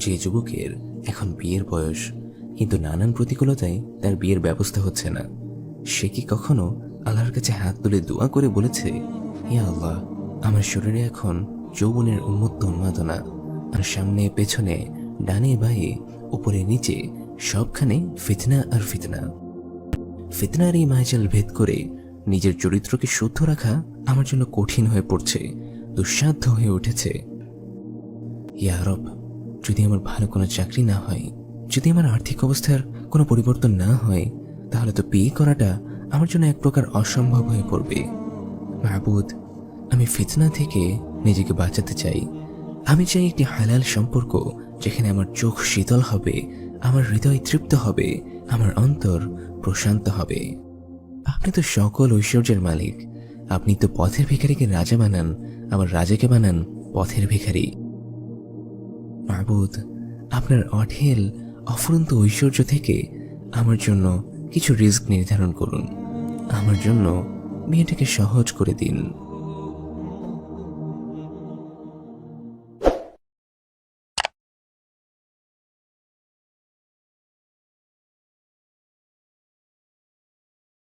যে যুবকের এখন বিয়ের বয়স, কিন্তু নানান প্রতিকূলতায় তার বিয়ের ব্যবস্থা হচ্ছে না, সে কি কখনো আল্লাহর কাছে হাত তুলে দোয়া করে বলেছে, হে আল্লাহ, আমার শরীরে এখন যৌবনের উন্মত্ত উন্মাদনা, আর সামনে পেছনে ডানে বাঁয়ে উপরে নিচে সবখানে ফিতনা আর ফিতনা। ফিতনার এই মায়াজাল ভেদ করে নিজের চরিত্রকে শুদ্ধ রাখা আমার জন্য কঠিন হয়ে পড়ছে, দুঃসাধ্য হয়ে উঠেছে। ইয়া রব, যদি আমার ভালো কোনো চাকরি না হয়, যদি আমার আর্থিক অবস্থার কোনো পরিবর্তন না হয়, তাহলে তো বিয়ে করাটা আমার জন্য এক প্রকার অসম্ভব হয়ে পড়বে। মাহবুদ, আমি ফিতনা থেকে নিজেকে বাঁচাতে চাই। আমি চাই একটি হালাল সম্পর্ক, যেখানে আমার চোখ শীতল হবে, আমার হৃদয় তৃপ্ত হবে, আমার অন্তর প্রশান্ত হবে। আপনি তো সকল ঐশ্বর্যের মালিক। আপনি তো পথের ভিখারিকে রাজা বানান, আবার রাজাকে বানান পথের ভিখারি। মাহবুদ, আপনার অঢেল অফুরন্ত ঐশ্বর্য থেকে আমার জন্য কিছু রিস্ক নির্ধারণ করুন। আমার জন্য বিয়েটাকে সহজ করে দিন।